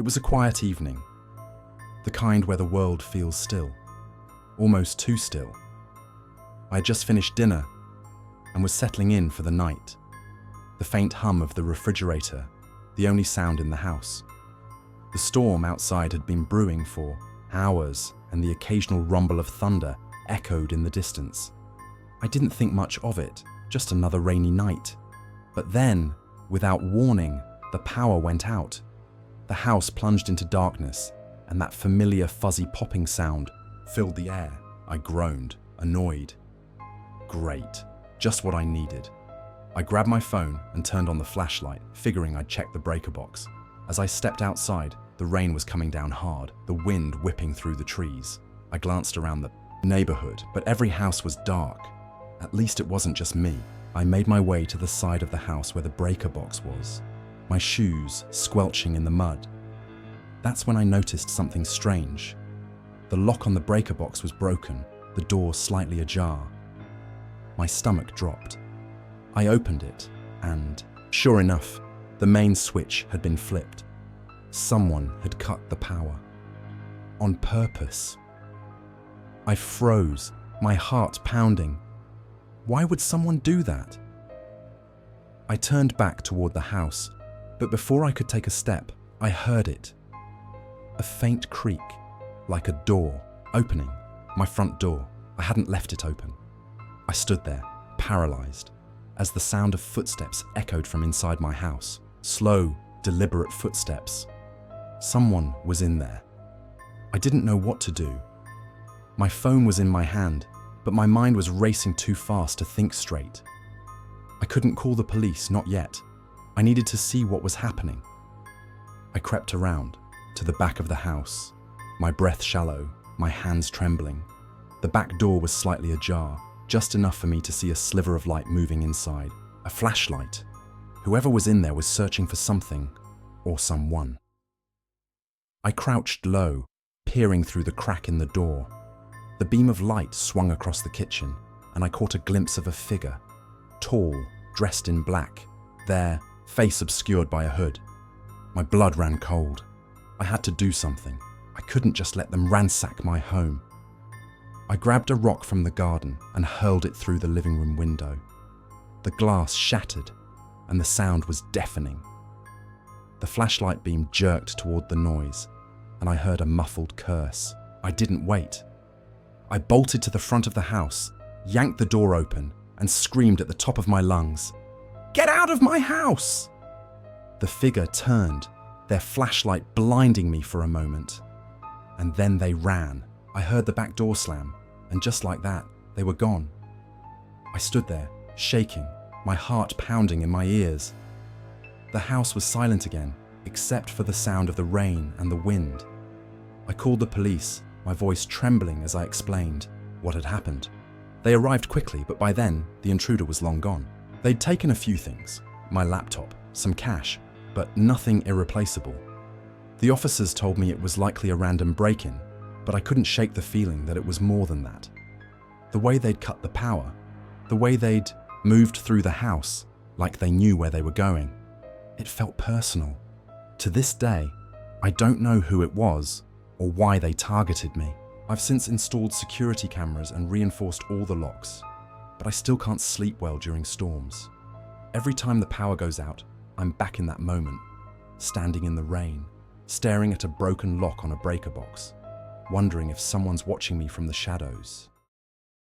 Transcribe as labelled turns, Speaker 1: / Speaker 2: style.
Speaker 1: It was a quiet evening, the kind where the world feels still, almost too still. I had just finished dinner and was settling in for the night. The faint hum of the refrigerator, the only sound in the house. The storm outside had been brewing for hours, and the occasional rumble of thunder echoed in the distance. I didn't think much of it, just another rainy night. But then, without warning, the power went out. The house plunged into darkness, and that familiar fuzzy popping sound filled the air. I groaned, annoyed. Great, just what I needed. I grabbed my phone and turned on the flashlight, figuring I'd check the breaker box. As I stepped outside, the rain was coming down hard, the wind whipping through the trees. I glanced around the neighborhood, but every house was dark. At least it wasn't just me. I made my way to the side of the house where the breaker box was, my shoes squelching in the mud. That's when I noticed something strange. The lock on the breaker box was broken, the door slightly ajar. My stomach dropped. I opened it, and, sure enough, the main switch had been flipped. Someone had cut the power. On purpose. I froze, my heart pounding. Why would someone do that? I turned back toward the house, but before I could take a step, I heard it. A faint creak, like a door opening, my front door. I hadn't left it open. I stood there, paralyzed, as the sound of footsteps echoed from inside my house. Slow, deliberate footsteps. Someone was in there. I didn't know what to do. My phone was in my hand, but my mind was racing too fast to think straight. I couldn't call the police, not yet. I needed to see what was happening. I crept around to the back of the house, my breath shallow, my hands trembling. The back door was slightly ajar, just enough for me to see a sliver of light moving inside. A flashlight. Whoever was in there was searching for something or someone. I crouched low, peering through the crack in the door. The beam of light swung across the kitchen, and I caught a glimpse of a figure, tall, dressed in black, their face obscured by a hood. My blood ran cold. I had to do something. I couldn't just let them ransack my home. I grabbed a rock from the garden and hurled it through the living room window. The glass shattered, and the sound was deafening. The flashlight beam jerked toward the noise, and I heard a muffled curse. I didn't wait. I bolted to the front of the house, yanked the door open, and screamed at the top of my lungs, "Get out of my house!" The figure turned, their flashlight blinding me for a moment. And then they ran. I heard the back door slam, and just like that, they were gone. I stood there, shaking, my heart pounding in my ears. The house was silent again, except for the sound of the rain and the wind. I called the police, my voice trembling as I explained what had happened. They arrived quickly, but by then, the intruder was long gone. They'd taken a few things, my laptop, some cash, but nothing irreplaceable. The officers told me it was likely a random break-in, but I couldn't shake the feeling that it was more than that. The way they'd cut the power, the way they'd moved through the house, like they knew where they were going. It felt personal. To this day, I don't know who it was or why they targeted me. I've since installed security cameras and reinforced all the locks, but I still can't sleep well during storms. Every time the power goes out, I'm back in that moment, standing in the rain, staring at a broken lock on a breaker box, wondering if someone's watching me from the shadows.